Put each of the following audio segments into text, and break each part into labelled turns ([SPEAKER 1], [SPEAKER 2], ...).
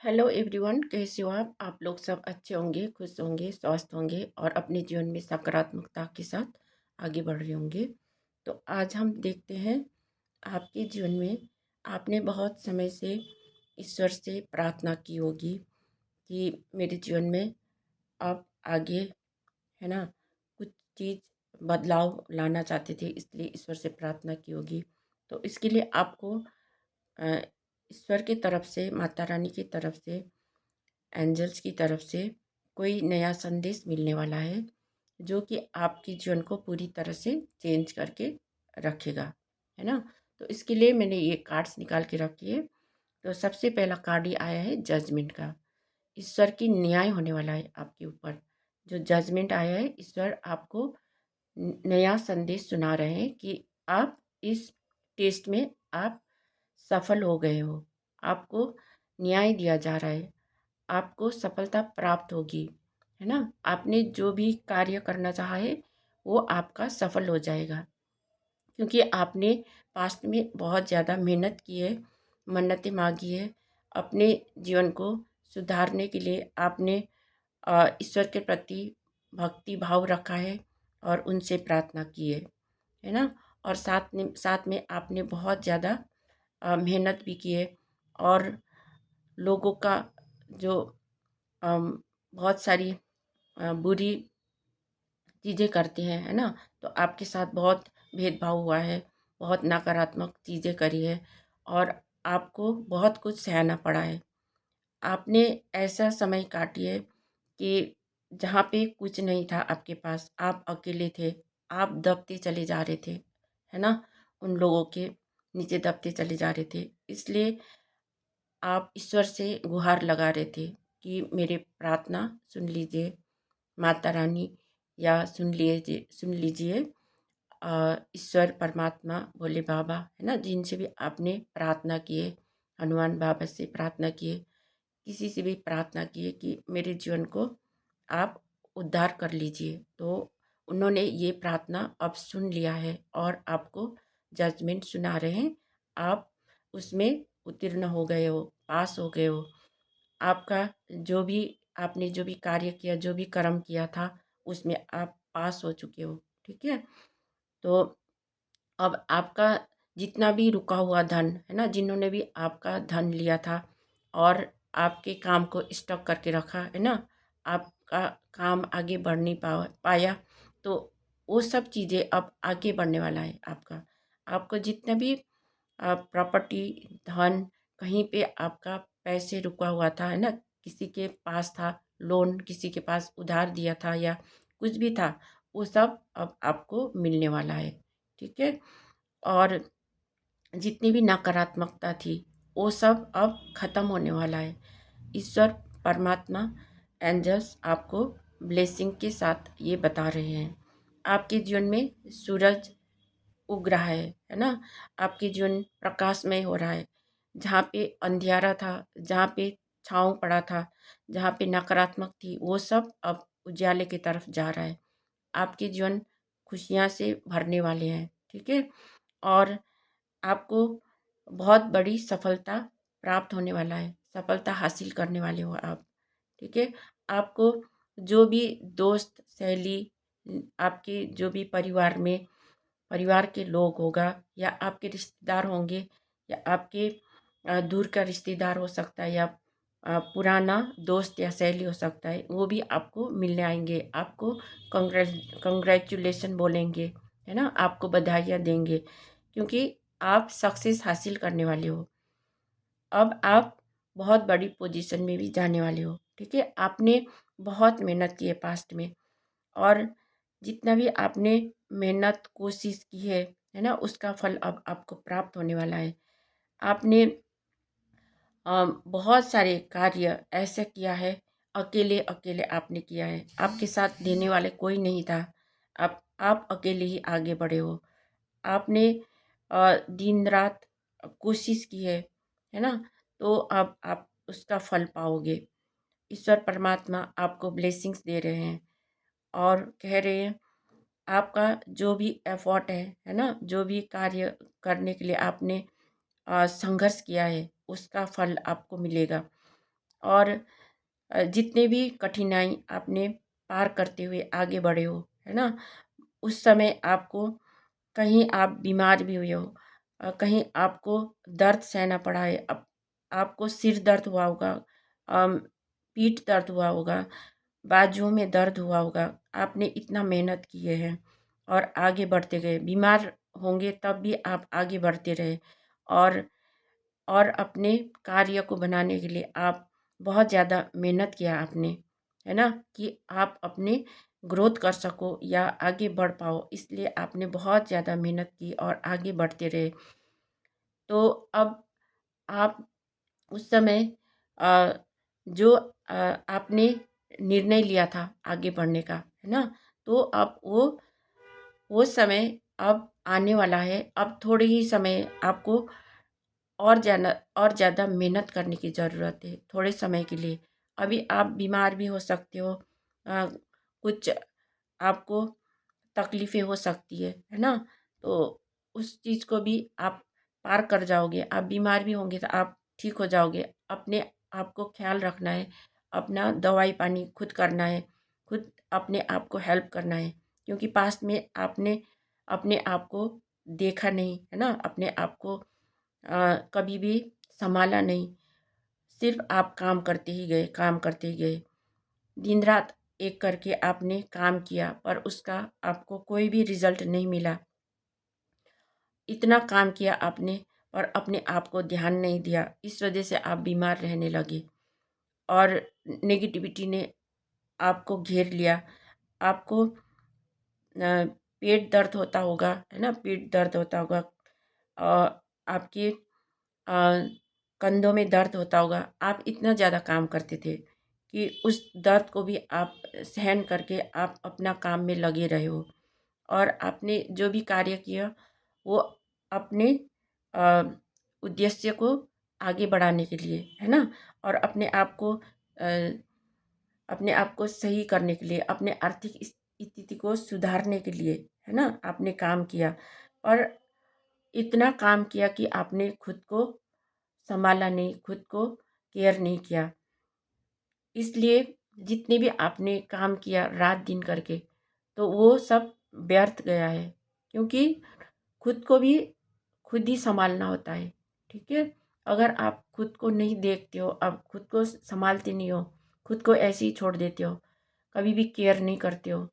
[SPEAKER 1] Hello everyone, कैसे हो आप लोग सब अच्छे होंगे, खुश होंगे, स्वस्थ होंगे और अपने जीवन में सकारात्मकता के साथ आगे बढ़ रहे होंगे। तो आज हम देखते हैं आपके जीवन में आपने बहुत समय से ईश्वर से प्रार्थना की होगी कि मेरे जीवन में आप आगे, है ना, कुछ चीज़ बदलाव लाना चाहते थे, इसलिए ईश्वर से प्रार्थना की होगी। तो इसके लिए आपको अ, ईश्वर की तरफ से, माता रानी की तरफ से, एंजल्स की तरफ से कोई नया संदेश मिलने वाला है जो कि आपके जीवन को पूरी तरह से चेंज करके रखेगा, है ना। तो इसके लिए मैंने ये कार्ड्स निकाल के रखी है। तो सबसे पहला कार्ड ये आया है जजमेंट का। ईश्वर की न्याय होने वाला है आपके ऊपर। जो जजमेंट आया है, ईश्वर आपको नया संदेश सुना रहे हैं कि आप इस टेस्ट में आप सफल हो गए हो। आपको न्याय दिया जा रहा है, आपको सफलता प्राप्त होगी, है ना। आपने जो भी कार्य करना चाहा है वो आपका सफल हो जाएगा, क्योंकि आपने पास्ट में बहुत ज़्यादा मेहनत की है, मन्नतें मांगी है। अपने जीवन को सुधारने के लिए आपने ईश्वर के प्रति भक्ति भाव रखा है और उनसे प्रार्थना की है ना। और साथ में आपने बहुत ज़्यादा मेहनत भी की है। और लोगों का जो बहुत सारी बुरी चीज़ें करते हैं, है ना। तो आपके साथ बहुत भेदभाव हुआ है, बहुत नकारात्मक चीज़ें करी है और आपको बहुत कुछ सहना पड़ा है। आपने ऐसा समय काटी है कि जहाँ पे कुछ नहीं था आपके पास, आप अकेले थे, आप दबते चले जा रहे थे, है ना। उन लोगों के नीचे दबते चले जा रहे थे, इसलिए आप ईश्वर से गुहार लगा रहे थे कि मेरे प्रार्थना सुन लीजिए माता रानी, या सुन लीजिए ईश्वर परमात्मा भोले बाबा, है ना, जिनसे भी आपने प्रार्थना किए, हनुमान बाबा से प्रार्थना किए, किसी से भी प्रार्थना किए कि मेरे जीवन को आप उद्धार कर लीजिए। तो उन्होंने ये प्रार्थना अब सुन लिया है और आपको जजमेंट सुना रहे हैं। आप उसमें उत्तीर्ण हो गए हो, पास हो गए हो। आपका जो भी आपने जो भी कार्य किया, जो भी कर्म किया था, उसमें आप पास हो चुके हो, ठीक है। तो अब आपका जितना भी रुका हुआ धन, है ना, जिन्होंने भी आपका धन लिया था और आपके काम को स्टॉक करके रखा, है ना, आपका काम आगे बढ़ नहीं पाया, तो वो सब चीज़ें अब आगे बढ़ने वाला है आपका। आपको जितना भी प्रॉपर्टी, धन, कहीं पे आपका पैसे रुका हुआ था, है ना, किसी के पास था लोन, किसी के पास उधार दिया था या कुछ भी था, वो सब अब आपको मिलने वाला है, ठीक है। और जितनी भी नकारात्मकता थी वो सब अब ख़त्म होने वाला है। ईश्वर परमात्मा, एंजल्स आपको ब्लेसिंग के साथ ये बता रहे हैं। आपके जीवन में सूरज उग रहा है ना। आपके जीवन प्रकाशमय हो रहा है। जहाँ पे अंधियारा था, जहाँ पे छाँव पड़ा था, जहाँ पे नकारात्मक थी, वो सब अब उजाले की तरफ जा रहा है। आपके जीवन खुशियाँ से भरने वाले हैं, ठीक है। और आपको बहुत बड़ी सफलता प्राप्त होने वाला है, सफलता हासिल करने वाले हो आप, ठीक है। आपको जो भी दोस्त, सहेली, आपके जो भी परिवार के लोग होगा, या आपके रिश्तेदार होंगे, या आपके दूर का रिश्तेदार हो सकता है, या पुराना दोस्त या सहेली हो सकता है, वो भी आपको मिलने आएंगे, आपको कंग्रेचुलेशन बोलेंगे, है ना, आपको बधाइयाँ देंगे, क्योंकि आप सक्सेस हासिल करने वाले हो। अब आप बहुत बड़ी पोजीशन में भी जाने वाले हो, ठीक है। आपने बहुत मेहनत की है पास्ट में, और जितना भी आपने मेहनत कोशिश की है ना, उसका फल अब आपको प्राप्त होने वाला है। आपने बहुत सारे कार्य ऐसे किया है, अकेले अकेले आपने किया है, आपके साथ देने वाले कोई नहीं था। आप अकेले ही आगे बढ़े हो। आपने दिन रात कोशिश की है ना। तो अब आप उसका फल पाओगे। ईश्वर परमात्मा आपको ब्लेसिंग्स दे रहे हैं और कह रहे हैं आपका जो भी एफर्ट है ना, जो भी कार्य करने के लिए आपने संघर्ष किया है, उसका फल आपको मिलेगा। और जितने भी कठिनाई आपने पार करते हुए आगे बढ़े हो, है ना? उस समय आपको कहीं आप बीमार भी हुए हो, कहीं आपको दर्द सहना पड़ा है, आपको सिर दर्द हुआ होगा, पीठ दर्द हुआ होगा, बाजुओं में दर्द हुआ होगा, आपने इतना मेहनत किए हैं और आगे बढ़ते गए, बीमार होंगे तब भी आप आगे बढ़ते रहे और अपने कार्य को बनाने के लिए आप बहुत ज़्यादा मेहनत किया आपने, है ना? कि आप अपने ग्रोथ कर सको या आगे बढ़ पाओ, इसलिए आपने बहुत ज़्यादा मेहनत की और आगे बढ़ते रहे। तो अब आप उस समय अ, जो आपने निर्णय लिया था आगे बढ़ने का, है ना? तो अब वो समय अब आने वाला है। अब थोड़े ही समय आपको और ज़्यादा मेहनत करने की ज़रूरत है, थोड़े समय के लिए। अभी आप बीमार भी हो सकते हो, कुछ आपको तकलीफ़ें हो सकती है ना? तो उस चीज़ को भी आप पार कर जाओगे। आप बीमार भी होंगे तो आप ठीक हो जाओगे। अपने आप को ख़्याल रखना है, अपना दवाई-पानी खुद करना है, खुद अपने आप को हेल्प करना है। क्योंकि पास्ट में आपने अपने आप को देखा नहीं, है ना? अपने आप को कभी भी सँभाला नहीं। सिर्फ़ आप काम करते ही गए, काम करते ही गए। दिन-रात एक करके आपने काम किया पर उसका आपको कोई भी रिज़ल्ट नहीं मिला। इतना काम किया आपने और अपने आप को ध्यान नहीं दिया। इस वज़ह से आप बीमार रहने लगे और नेगेटिविटी ने आपको घेर लिया। आपको पेट दर्द होता होगा, है ना? पेट दर्द होता होगा, आपके अ, कंधों में दर्द होता होगा। आप इतना ज़्यादा काम करते थे कि उस दर्द को भी आप सहन करके आप अपना काम में लगे रहे हो और आपने जो भी कार्य किया वो अपने अ, उद्देश्य को आगे बढ़ाने के लिए, है ना? और अपने आप को सही करने के लिए, अपने आर्थिक स्थिति को सुधारने के लिए, है ना? आपने काम किया और इतना काम किया कि आपने खुद को सँभाला नहीं, खुद को केयर नहीं किया। इसलिए जितने भी आपने काम किया रात-दिन करके, तो वो सब व्यर्थ गया है। क्योंकि खुद को भी खुद ही सँभालना होता है, ठीक है? अगर आप खुद को नहीं देखते हो, आप खुद को सँभालते नहीं हो, खुद को ऐसे ही छोड़ देते हो, कभी भी केयर नहीं करते हो,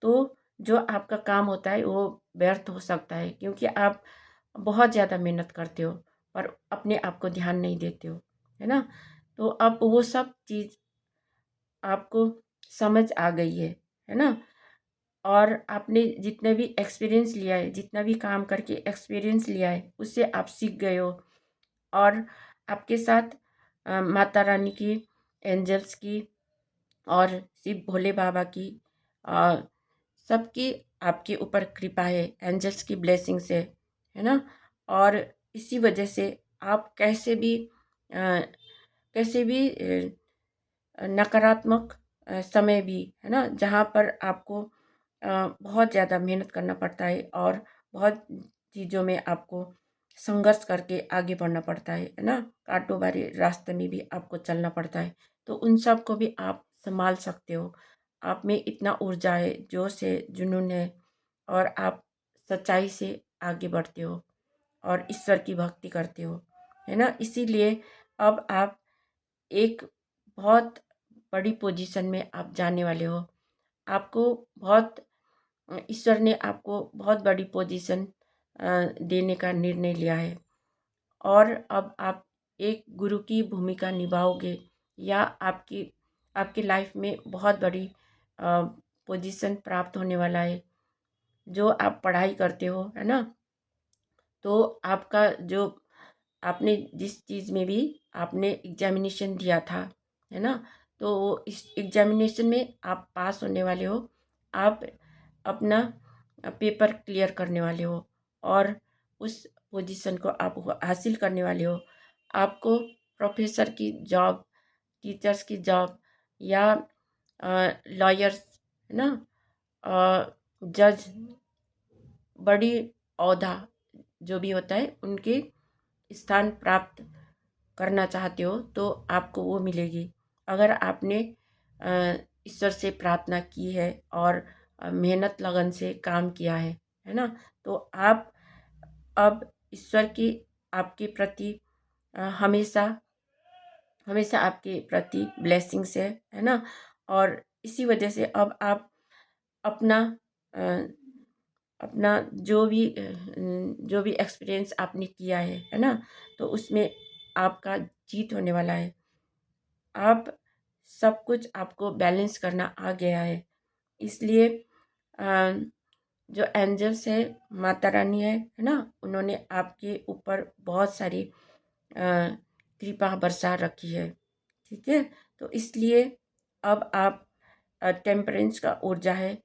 [SPEAKER 1] तो जो आपका काम होता है वो व्यर्थ हो सकता है क्योंकि आप बहुत ज़्यादा मेहनत करते हो पर अपने आप को ध्यान नहीं देते हो, है ना? तो अब वो सब चीज़ आपको समझ आ गई है ना? और आपने जितने भी एक्सपीरियंस लिया है, जितना भी काम करके एक्सपीरियंस लिया है, उससे आप सीख गए हो और आपके साथ माता रानी की, एंजल्स की और शिव भोले बाबा की अ, सबकी आपके ऊपर कृपा है, एंजल्स की ब्लेसिंग्स है ना? और इसी वजह से आप अ, कैसे भी नकारात्मक समय भी, है ना? जहाँ पर आपको बहुत ज़्यादा मेहनत करना पड़ता है और बहुत चीज़ों में आपको संघर्ष करके आगे बढ़ना पड़ता है ना? कांटों भरे रास्ते में भी आपको चलना पड़ता है, तो उन सब को भी आप सँभाल सकते हो। आप में इतना ऊर्जा है, जोश है, जुनून है और आप सच्चाई से आगे बढ़ते हो और ईश्वर की भक्ति करते हो, है ना? इसीलिए अब आप एक बहुत बड़ी पोजीशन में आप जाने वाले हो। आपको बहुत ईश्वर ने आपको बहुत बड़ी पोजीशन देने का निर्णय लिया है और अब आप एक गुरु की भूमिका निभाओगे या आपकी आपकी लाइफ में बहुत बड़ी पोजीशन प्राप्त होने वाला है। जो आप पढ़ाई करते हो, है ना? तो आपका जो आपने जिस चीज़ में भी आपने एग्ज़ामिनेशन दिया था, है ना? तो वो इस एग्ज़ामिनेशन में आप पास होने वाले हो। आप अपना पेपर क्लियर करने वाले हो और उस पोजीशन को आप हासिल करने वाले हो। आपको प्रोफ़ेसर की जॉब, टीचर्स की जॉब या लॉयर्स, है ना? जज, बड़ी ओहदा जो भी होता है, उनके स्थान प्राप्त करना चाहते हो तो आपको वो मिलेगी। अगर आपने ईश्वर से प्रार्थना की है और मेहनत लगन से काम किया है ना? तो आप अब ईश्वर की आपके प्रति हमेशा हमेशा आपके प्रति ब्लेसिंग्स है ना? और इसी वजह से अब आप अपना अ, अपना जो भी एक्सपीरियंस आपने किया है ना? तो उसमें आपका जीत होने वाला है। आप सब कुछ आपको बैलेंस करना आ गया है। इसलिए अ, जो एंजल्स है, माता रानी है ना? उन्होंने आपके ऊपर बहुत सारी कृपा बरसा रखी है, ठीक है? तो इसलिए अब आप टेम्परेंस का ऊर्जा है,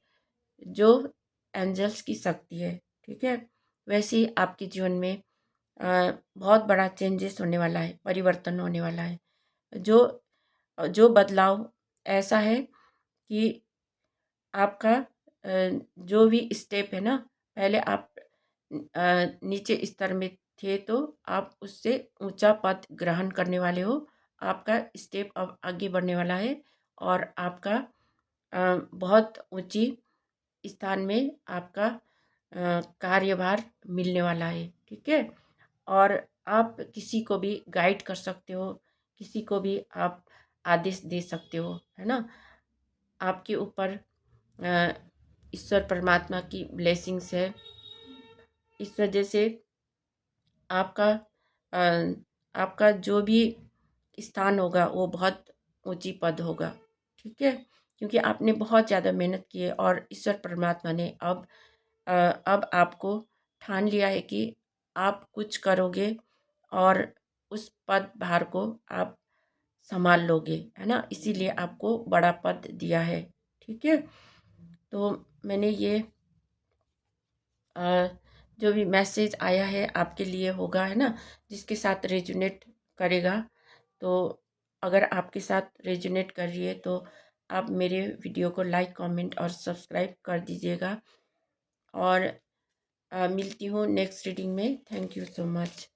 [SPEAKER 1] जो एंजल्स की शक्ति है, ठीक है? वैसे ही आपके जीवन में बहुत बड़ा चेंजेस होने वाला है, परिवर्तन होने वाला है। जो जो बदलाव ऐसा है कि आपका जो भी स्टेप है ना, पहले आप नीचे स्तर में थे तो आप उससे ऊंचा पद ग्रहण करने वाले हो। आपका स्टेप अब आगे बढ़ने वाला है और आपका बहुत ऊंची स्थान में आपका कार्यभार मिलने वाला है, ठीक है? और आप किसी को भी गाइड कर सकते हो, किसी को भी आप आदेश दे सकते हो, है ना? आपके ऊपर अ, ईश्वर परमात्मा की ब्लेसिंग्स है। इस वजह से आपका अ, आपका जो भी स्थान होगा वो बहुत ऊंची पद होगा, ठीक है? क्योंकि आपने बहुत ज़्यादा मेहनत की है और ईश्वर परमात्मा ने अ, अब आपको ठान लिया है कि आप कुछ करोगे और उस पद भार को आप संभाल लोगे, है ना? इसीलिए आपको बड़ा पद दिया है, ठीक है? तो मैंने ये अ, जो भी मैसेज आया है आपके लिए होगा, है ना? जिसके साथ रेजोनेट करेगा, तो अगर आपके साथ रेजोनेट कर रही है तो आप मेरे वीडियो को लाइक, कमेंट और सब्सक्राइब कर दीजिएगा। और मिलती हूँ नेक्स्ट रीडिंग में। Thank you so much.